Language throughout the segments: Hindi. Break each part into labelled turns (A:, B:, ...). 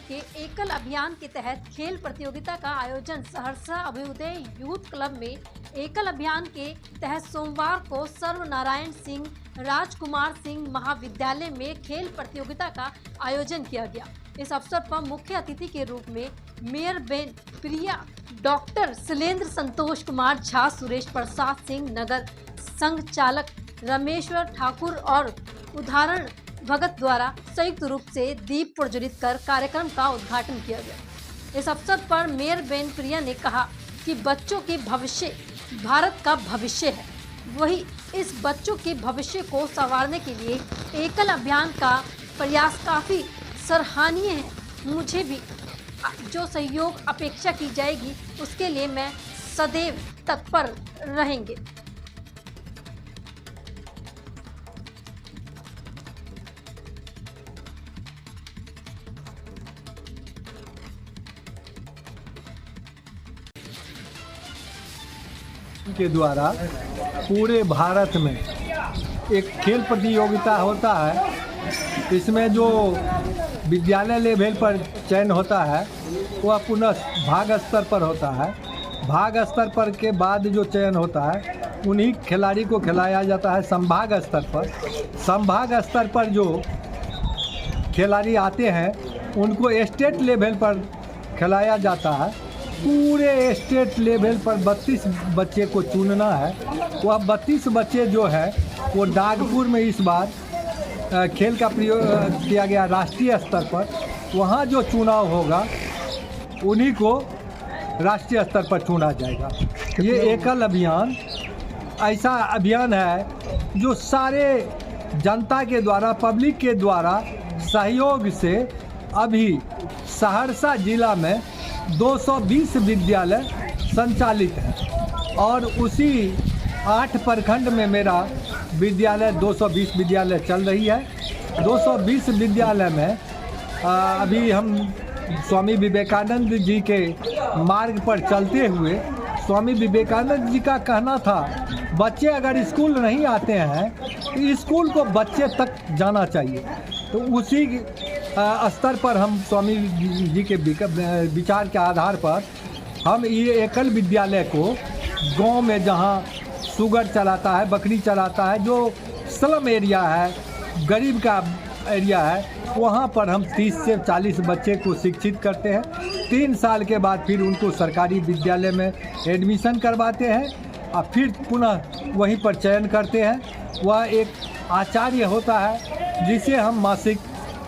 A: के एकल अभियान के तहत खेल प्रतियोगिता का आयोजन सहरसा अभ्युदय यूथ क्लब में एकल अभियान के तहत सोमवार को सर्वनारायण सिंह राजकुमार सिंह महाविद्यालय में खेल प्रतियोगिता का आयोजन किया गया। इस अवसर पर मुख्य अतिथि के रूप में मेयर बेन प्रिया, डॉक्टर शैलेंद्र संतोष कुमार झा, सुरेश प्रसाद सिंह, नगर संघ चालक रमेश्वर ठाकुर और उदाहरण भगत द्वारा संयुक्त रूप से दीप प्रज्वलित कर कार्यक्रम का उद्घाटन किया गया। इस अवसर पर मेयर बेन प्रिया ने कहा कि बच्चों के भविष्य भारत का भविष्य है, वही इस बच्चों के भविष्य को संवारने के लिए एकल अभियान का प्रयास काफ़ी सराहनीय है। मुझे भी जो सहयोग अपेक्षा की जाएगी उसके लिए मैं सदैव तत्पर रहेंगे।
B: के द्वारा पूरे भारत में एक खेल प्रतियोगिता होता है। इसमें जो विद्यालय लेवल पर चयन होता है वह पुनः भाग स्तर पर होता है। भाग स्तर पर के बाद जो चयन होता है उन्हीं खिलाड़ी को खिलाया जाता है संभाग स्तर पर। संभाग स्तर पर जो खिलाड़ी आते हैं उनको स्टेट लेवल पर खिलाया जाता है। पूरे स्टेट लेवल पर 32 बच्चे को चुनना है। वह 32 बच्चे जो है वो नागपुर में इस बार खेल का प्रयोग किया गया राष्ट्रीय स्तर पर। वहाँ जो चुनाव होगा उन्हीं को राष्ट्रीय स्तर पर चुना जाएगा। ये एकल अभियान ऐसा अभियान है जो सारे जनता के द्वारा, पब्लिक के द्वारा सहयोग से अभी सहरसा जिला में 220 विद्यालय संचालित है और उसी 8 प्रखंड में मेरा विद्यालय 220 विद्यालय चल रही है। 220 विद्यालय में अभी हम स्वामी विवेकानंद जी के मार्ग पर चलते हुए, स्वामी विवेकानंद जी का कहना था बच्चे अगर स्कूल नहीं आते हैं तो स्कूल को बच्चे तक जाना चाहिए। तो उसी स्तर पर हम स्वामी जी के विचार के आधार पर हम ये एकल विद्यालय को गांव में जहां शुगर चलाता है, बकरी चलाता है, जो स्लम एरिया है, गरीब का एरिया है, वहां पर हम 30 से 40 बच्चे को शिक्षित करते हैं। 3 साल के बाद फिर उनको सरकारी विद्यालय में एडमिशन करवाते हैं और फिर पुनः वहीं पर चयन करते हैं। वह एक आचार्य होता है जिसे हम मासिक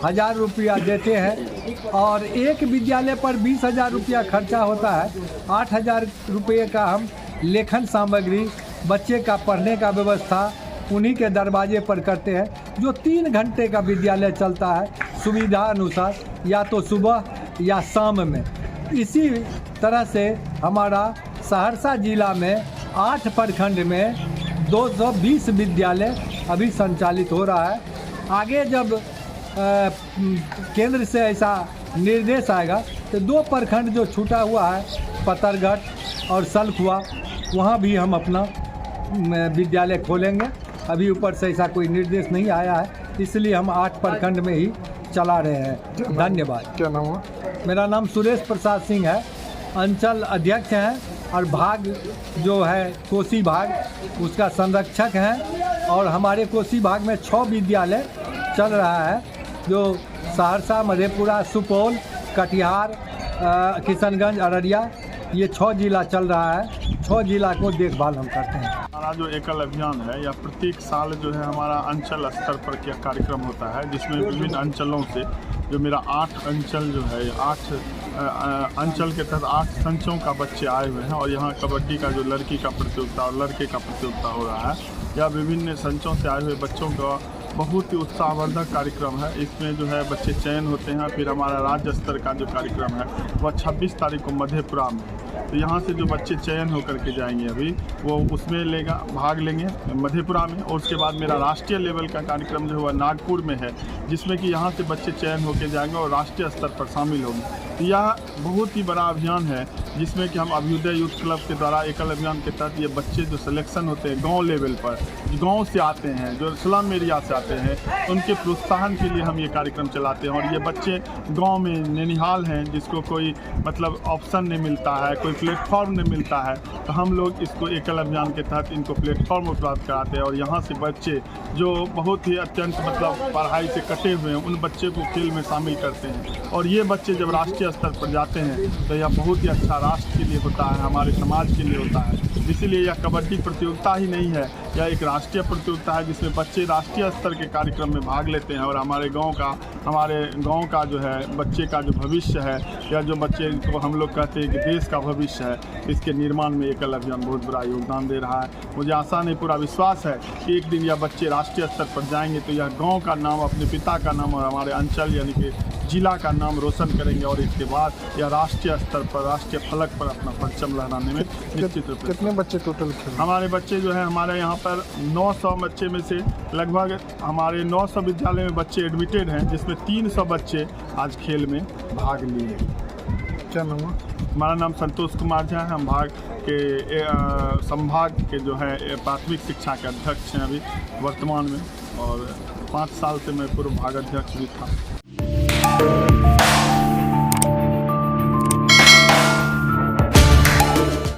B: 1000 रुपया देते हैं और एक विद्यालय पर 20,000 रुपया खर्चा होता है। 8,000 रुपये का हम लेखन सामग्री, बच्चे का पढ़ने का व्यवस्था उन्हीं के दरवाजे पर करते हैं। जो 3 घंटे का विद्यालय चलता है सुविधा अनुसार, या तो सुबह या शाम में। इसी तरह से हमारा सहरसा जिला में 8 प्रखंड में 220 विद्यालय अभी संचालित हो रहा है। आगे जब केंद्र से ऐसा निर्देश आएगा तो 2 प्रखंड जो छूटा हुआ है, पतरघट और सलखुआ, वहाँ भी हम अपना विद्यालय खोलेंगे। अभी ऊपर से ऐसा कोई निर्देश नहीं आया है, इसलिए हम 8 प्रखंड में ही चला रहे हैं। धन्यवाद।
C: क्या नाम है?
B: मेरा नाम सुरेश प्रसाद सिंह है, अंचल अध्यक्ष हैं और भाग जो है कोसी भाग उसका संरक्षक हैं। और हमारे कोसी भाग में 6 विद्यालय चल रहा है जो सहरसा, मधेपुरा, सुपौल, कटिहार, किशनगंज, अररिया, ये 6 जिला चल रहा है। 6 जिला को देखभाल हम करते हैं।
C: हमारा जो एकल अभियान है या प्रत्येक साल जो है हमारा अंचल स्तर पर क्या कार्यक्रम होता है, जिसमें विभिन्न अंचलों से जो मेरा 8 अंचल जो है 8 अंचल के तहत 8 संचों का बच्चे आए हुए हैं। और यहाँ कबड्डी का जो लड़की का प्रतियोगिता और लड़के का प्रतियोगिता हो रहा है, या विभिन्न संचों से आए हुए बच्चों का बहुत ही उत्साहवर्धक कार्यक्रम है। इसमें जो है बच्चे चयन होते हैं। फिर हमारा राज्य स्तर का जो कार्यक्रम है वह 26 तारीख को मधेपुरा में तो यहाँ से जो बच्चे चयन होकर के जाएंगे अभी वो उसमें भाग लेंगे मधेपुरा में, और उसके बाद मेरा राष्ट्रीय लेवल का कार्यक्रम जो है नागपुर में है, जिसमें कि यहाँ से बच्चे चयन होकर जाएंगे और राष्ट्रीय स्तर पर शामिल होंगे। तो यह बहुत ही बड़ा अभियान है जिसमें कि हम अभ्युदय यूथ क्लब के द्वारा एकल अभियान के तहत ये बच्चे जो सिलेक्शन होते हैं गांव लेवल पर, गांव से आते हैं, जो स्लम एरिया से आते हैं, उनके प्रोत्साहन के लिए हम ये कार्यक्रम चलाते हैं। और ये बच्चे गांव में ननिहाल हैं जिसको कोई मतलब ऑप्शन नहीं मिलता है, कोई प्लेटफॉर्म नहीं मिलता है, तो हम लोग इसको एकल अभियान के तहत इनको प्लेटफॉर्म उपलब्ध कराते हैं। और यहाँ से बच्चे जो बहुत ही अत्यंत मतलब पढ़ाई से कटे हुए हैं उन बच्चे को खेल में शामिल करते हैं। और ये बच्चे जब राष्ट्रीय स्तर पर जाते हैं तो यह बहुत ही अच्छा राष्ट्र के लिए होता है, हमारे समाज के लिए होता है। इसीलिए यह कबड्डी प्रतियोगिता ही नहीं है, यह एक राष्ट्रीय प्रतियोगिता है जिसमें बच्चे राष्ट्रीय स्तर के कार्यक्रम में भाग लेते हैं। और हमारे गांव का जो है बच्चे का जो भविष्य है, या जो बच्चे को हम लोग कहते हैं कि देश का भविष्य है, इसके निर्माण में एकल अभियान बहुत बड़ा योगदान दे रहा है। मुझे आशा नहीं पूरा विश्वास है कि एक दिन यह बच्चे राष्ट्रीय स्तर पर जाएंगे तो यह गाँव का नाम, अपने पिता का नाम और हमारे अंचल यानी कि जिला का नाम रोशन करेंगे। और इसके बाद यह राष्ट्रीय स्तर पर, राष्ट्रीय फलक पर अपना परचम लहराने में निश्चित रूप से।
D: कितने बच्चे टोटल खेले?
C: हमारे बच्चे जो है हमारे यहाँ पर 900 बच्चे में से लगभग हमारे 900 विद्यालय में बच्चे एडमिटेड हैं, जिसमें 300 बच्चे आज खेल में भाग लिए।
D: क्या नाम है?
C: हमारा नाम संतोष कुमार झा है। हम संभाग के जो है प्राथमिक शिक्षा के अध्यक्ष हैं अभी वर्तमान में, और 5 साल से मैं पूर्व भाग अध्यक्ष भी था।